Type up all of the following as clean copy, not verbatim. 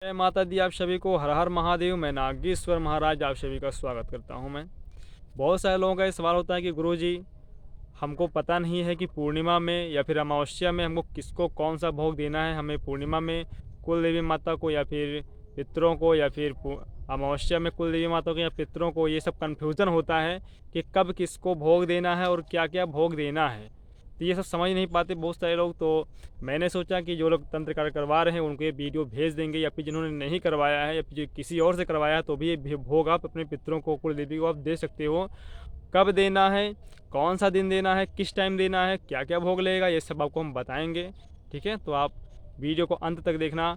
जय माता दी। आप सभी को हर हर महादेव। मैं नागेश्वर महाराज आप सभी का स्वागत करता हूं। मैं बहुत सारे लोगों का ये सवाल होता है कि गुरुजी हमको पता नहीं है कि पूर्णिमा में या फिर अमावस्या में हमको किसको कौन सा भोग देना है। हमें पूर्णिमा में कुल देवी माता को या फिर पितरों को, या फिर अमावस्या में कुल देवी माता को या पितरों को, ये सब कन्फ्यूज़न होता है कि कब किसको भोग देना है और क्या क्या भोग देना है। तो ये सब समझ नहीं पाते बहुत सारे लोग। तो मैंने सोचा कि जो लोग तंत्र कार्य करवा रहे हैं उनको ये वीडियो भेज देंगे, या फिर जिन्होंने नहीं करवाया है या फिर किसी और से करवाया है तो भी ये भोग आप अपने पितरों को, कुल देवी को आप दे सकते हो। कब देना है, कौन सा दिन देना है, किस टाइम देना है, क्या क्या भोग लगेगा, ये सब आपको हम बताएंगे। ठीक है, तो आप वीडियो को अंत तक देखना,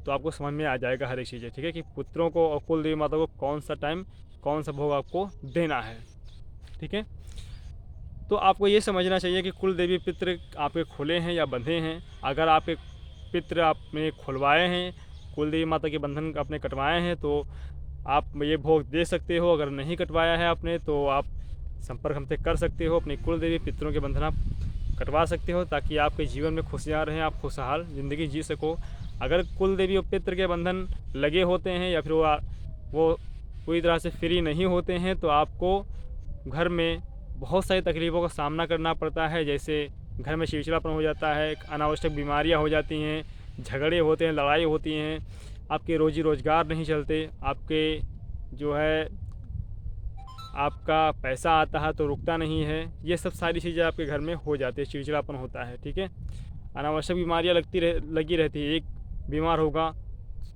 तो आपको समझ में आ जाएगा हर एक चीज़ें। ठीक है, कि पुत्रों को और कुल देवी माता को कौन सा टाइम, कौन सा भोग आपको देना है। ठीक है, तो आपको ये समझना चाहिए कि कुल देवी पितृ आपके खुले हैं या बंधे हैं। अगर आपके पितृ आपने खुलवाए हैं, कुल देवी माता के बंधन आपने कटवाए हैं, तो आप ये भोग दे सकते हो। अगर नहीं कटवाया है आपने तो आप संपर्क हमसे कर सकते हो, अपनी कुल देवी पितरों के बंधन आप कटवा सकते हो, ताकि आपके जीवन में खुशियाँ रहें, आप खुशहाल ज़िंदगी जी सको। अगर कुल देवी और पितृ के बंधन लगे होते हैं या फिर वो पूरी तरह से फ्री नहीं होते हैं, तो आपको घर में बहुत सारी तकलीफ़ों का सामना करना पड़ता है। जैसे घर में चिड़चिड़ापन हो जाता है, अनावश्यक बीमारियां हो जाती हैं, झगड़े होते हैं, लड़ाई होती हैं, आपके रोजी रोज़गार नहीं चलते, आपके जो है आपका पैसा आता है तो रुकता नहीं है। ये सब सारी चीज़ें आपके घर में हो जाती है, चिड़चिड़ापन होता है। ठीक है, अनावश्यक बीमारियाँ लगी रहती है। एक बीमार होगा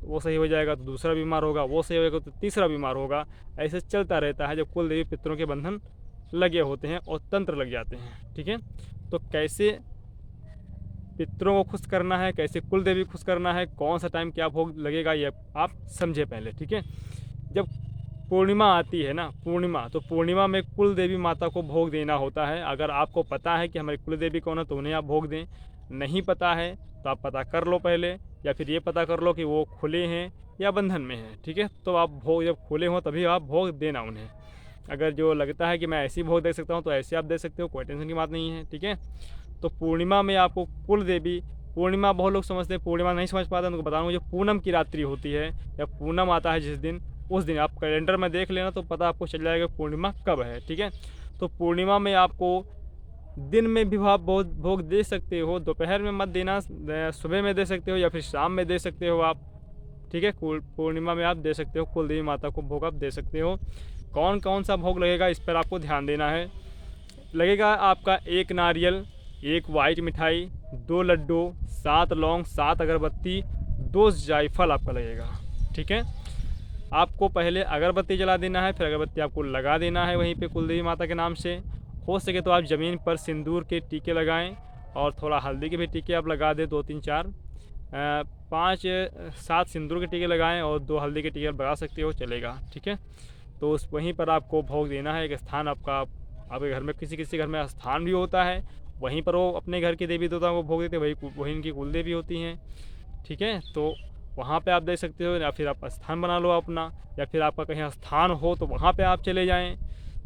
वो सही हो जाएगा तो दूसरा बीमार होगा, वो सही होगा तो तीसरा बीमार होगा। ऐसे चलता रहता है जब कुल देवी पितरों के बंधन लगे होते हैं और तंत्र लग जाते हैं। ठीक है, तो कैसे पितरों को खुश करना है, कैसे कुल देवी खुश करना है, कौन सा टाइम क्या भोग लगेगा, ये आप समझे पहले। ठीक है, जब पूर्णिमा आती है ना, पूर्णिमा, तो पूर्णिमा में कुल देवी माता को भोग देना होता है। अगर आपको पता है कि हमारी कुल देवी कौन है तो उन्हें आप भोग दें। नहीं पता है तो आप पता कर लो पहले, या फिर ये पता कर लो कि वो खुले हैं या बंधन में हैं। ठीक है, तो आप भोग जब खुले हों तभी आप भोग देना उन्हें। अगर जो लगता है कि मैं ऐसे ही भोग दे सकता हूँ तो ऐसे आप दे सकते हो, कोई टेंशन की बात नहीं है। ठीक है, तो पूर्णिमा में आपको कुल देवी, पूर्णिमा बहुत लोग समझते हैं, पूर्णिमा नहीं समझ पाते, उनको बताऊँ जो पूनम की रात्रि होती है या पूनम आता है जिस दिन, उस दिन आप कैलेंडर में देख लेना तो पता आपको चल जाएगा पूर्णिमा कब है। ठीक है, तो पूर्णिमा में आपको दिन में भी आप बहुत भोग दे सकते हो, दोपहर में मत देना, सुबह में दे सकते हो या फिर शाम में दे सकते हो आप। ठीक है, पूर्णिमा में आप दे सकते हो, कुल देवी माता को भोग आप दे सकते हो। कौन कौन सा भोग लगेगा इस पर आपको ध्यान देना है। लगेगा आपका 1 नारियल, 1 वाइट मिठाई, 2 लड्डू, 7 लौंग, 7 अगरबत्ती, 2 जायफल आपका लगेगा। ठीक है, आपको पहले अगरबत्ती जला देना है, फिर अगरबत्ती आपको लगा देना है वहीं पे कुल देवी माता के नाम से। हो सके तो आप ज़मीन पर सिंदूर के टीके लगाएं और थोड़ा हल्दी के भी टीके आप लगा दें, 2 3 4 5 7 सिंदूर के टीके लगाएं और 2 हल्दी के टीके आप लगा सकते हो, चलेगा। ठीक है, तो उस वहीं पर आपको भोग देना है। एक स्थान आपका, आपके घर में किसी किसी घर में स्थान भी होता है, वहीं पर वो अपने घर के देवी देवताओं को भोग देते, वही इनकी कुल देवी होती हैं। ठीक है, तो वहाँ पे आप दे सकते हो, या फिर आप स्थान बना लो अपना, या फिर आपका कहीं स्थान हो तो वहाँ पे आप चले जाएं।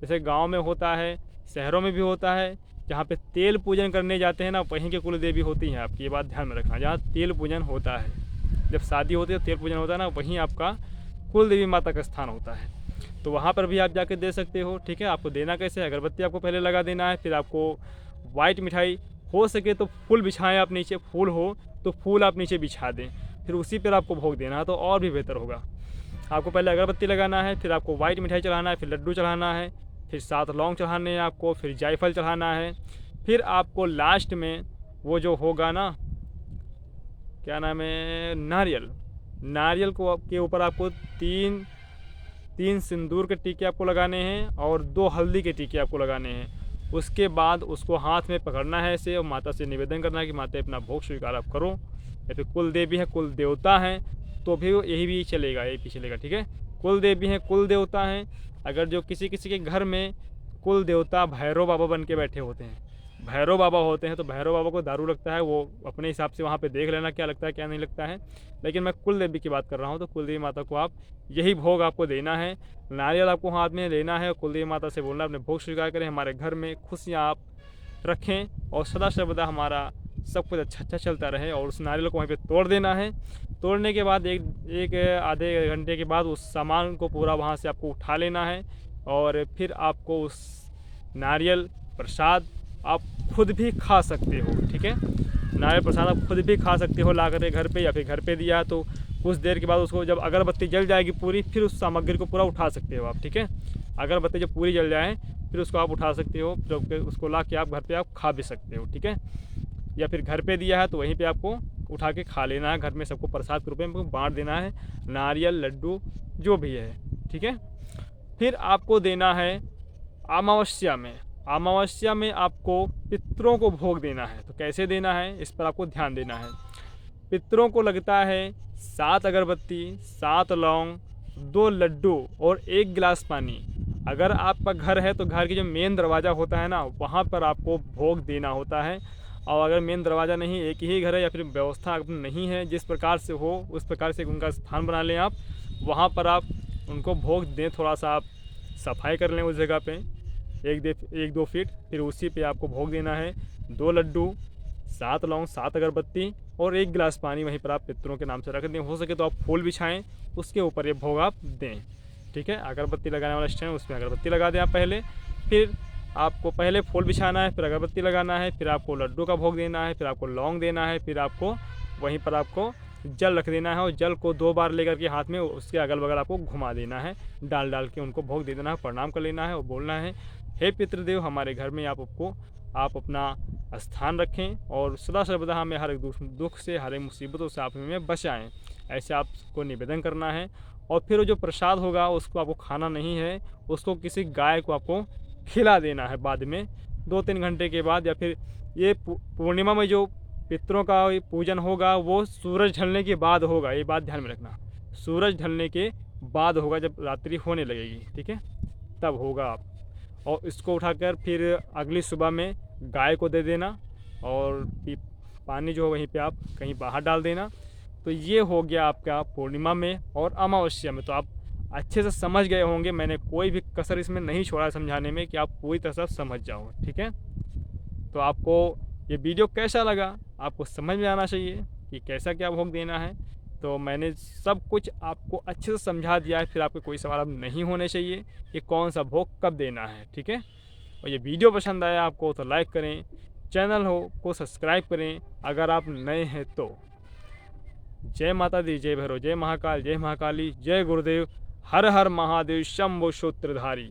जैसे गांव में होता है, शहरों में भी होता है, जहाँ पे तेल पूजन करने जाते हैं ना, वहीं के कुल देवी होती हैं आपकी। ये बात ध्यान में रखना, जहाँ तेल पूजन होता है, जब शादी होती है तेल पूजन होता है ना, वहीं आपका कुल देवी माता का स्थान होता है, तो वहाँ पर भी आप जाके दे सकते हो। ठीक है, आपको देना कैसे है, अगरबत्ती आपको पहले लगा देना है, फिर आपको वाइट मिठाई, हो सके तो फूल बिछाएं आप नीचे, फूल हो तो फूल आप नीचे बिछा दें, फिर उसी पर आपको भोग देना है तो और भी बेहतर होगा। आपको पहले अगरबत्ती लगाना है, फिर आपको वाइट मिठाई चढ़ाना है, फिर लड्डू चढ़ाना है, फिर 7 लौंग चढ़ाने हैं आपको, फिर जायफल चढ़ाना है, फिर आपको लास्ट में वो जो होगा ना, क्या नाम है, नारियल, नारियल को के ऊपर आपको तीन तीन सिंदूर के टीके आपको लगाने हैं और 2 हल्दी के टीके आपको लगाने हैं। उसके बाद उसको हाथ में पकड़ना है ऐसे, और माता से निवेदन करना है कि माता अपना भोग स्वीकार आप करो। या फिर कुल देवी है, कुल देवता हैं तो भी यही भी चलेगा, यही भी चलेगा। ठीक है, कुल देवी हैं, कुल देवता हैं। अगर जो किसी किसी के घर में कुल देवता भैरव बाबा बन के बैठे होते हैं, भैरव बाबा होते हैं, तो भैरव बाबा को दारू लगता है, वो अपने हिसाब से वहाँ पे देख लेना क्या लगता है क्या नहीं लगता है। लेकिन मैं कुल देवी की बात कर रहा हूँ, तो कुल देवी माता को आप यही भोग आपको देना है। नारियल आपको हाथ में लेना है, कुल देवी माता से बोलना अपने भोग स्वीकार करें, हमारे घर में खुशियाँ आप रखें और सदा सर्वदा हमारा सब कुछ अच्छा अच्छा चलता रहे। और उस नारियल को वहीं पे तोड़ देना है। तोड़ने के बाद एक आधे घंटे के बाद उस सामान को पूरा वहाँ से आपको उठा लेना है। और फिर आपको उस नारियल प्रसाद आप खुद भी खा सकते हो, ठीक है। नारियल प्रसाद आप खुद भी खा सकते हो ला कर के घर पे, या फिर घर पे दिया तो कुछ देर के बाद उसको जब अगरबत्ती जल जाएगी पूरी, फिर उस सामग्री को पूरा उठा सकते हो आप, ठीक है। अगरबत्ती जब पूरी जल जाए फिर उसको आप उठा सकते हो, फिर उसको ला के आप घर पे आप खा भी सकते हो, ठीक है। या फिर घर पे दिया है तो वहीं पे आपको उठा के खा लेना है। घर में सबको प्रसाद के रूप में बांट देना है, नारियल लड्डू जो भी है, ठीक है। फिर आपको देना है अमावस्या में। अमावस्या में आपको पितरों को भोग देना है। तो कैसे देना है इस पर आपको ध्यान देना है। पितरों को लगता है 7 अगरबत्ती, 7 लौंग, 2 लड्डू और 1 गिलास पानी। अगर आपका घर है तो घर की जो मेन दरवाज़ा होता है ना, वहाँ पर आपको भोग देना होता है। और अगर मेन दरवाज़ा नहीं, एक ही घर है या फिर व्यवस्था नहीं है, जिस प्रकार से हो उस प्रकार से उनका स्थान बना लें आप, वहाँ पर आप उनको भोग दें। थोड़ा सा आप सफाई कर लें उस जगह पे 1-2 फीट, फिर उसी पे आपको भोग देना है। 2 लड्डू, 7 लौंग, 7 अगरबत्ती और 1 गिलास पानी वहीं पर आप पितरों के नाम से रख दें। हो सके तो आप फूल बिछाएं, उसके ऊपर ये भोग आप दें, ठीक है। अगरबत्ती लगाने वाला स्टैंड, उसमें अगरबत्ती लगा दें आप पहले। फिर आपको पहले फूल बिछाना है, फिर अगरबत्ती लगाना है, फिर आपको लड्डू का भोग देना है, फिर आपको लौंग देना है, फिर आपको वहीं पर आपको जल रख देना है। और जल को 2 बार लेकर के हाथ में उसके अगल बगल आपको घुमा देना है, डाल डाल के उनको भोग दे देना है, प्रणाम कर लेना है और बोलना है, हे पितृदेव हमारे घर में आप अपना स्थान रखें और सदा सर्वदा हमें हर एक दुख से, हर एक मुसीबतों से आप हमें बचाएं। ऐसे आपको निवेदन करना है। और फिर वो जो प्रसाद होगा उसको आपको खाना नहीं है, उसको किसी गाय को आपको खिला देना है बाद में 2-3 घंटे के बाद। या फिर ये पूर्णिमा में जो पितरों का पूजन होगा वो सूरज ढलने के बाद होगा, ये बात ध्यान में रखना। सूरज ढलने के बाद होगा, जब रात्रि होने लगेगी, ठीक है, तब होगा आप। और इसको उठाकर फिर अगली सुबह में गाय को दे देना और पानी जो है वहीं पे आप कहीं बाहर डाल देना। तो ये हो गया आपका पूर्णिमा में और अमावस्या में। तो आप अच्छे से समझ गए होंगे, मैंने कोई भी कसर इसमें नहीं छोड़ा समझाने में, कि आप पूरी तरह से समझ जाओ, ठीक है। तो आपको ये वीडियो कैसा लगा, आपको समझ में आना चाहिए कि कैसा क्या भोग देना है। तो मैंने सब कुछ आपको अच्छे से समझा दिया है। फिर आपके कोई सवाल अब नहीं होने चाहिए कि कौन सा भोग कब देना है, ठीक है। और ये वीडियो पसंद आया आपको तो लाइक करें, चैनल को सब्सक्राइब करें अगर आप नए हैं तो। जय माता दी, जय भैरव, जय महाकाल, जय महाकाली, जय गुरुदेव, हर हर महादेव, शंभो सूत्रधारी।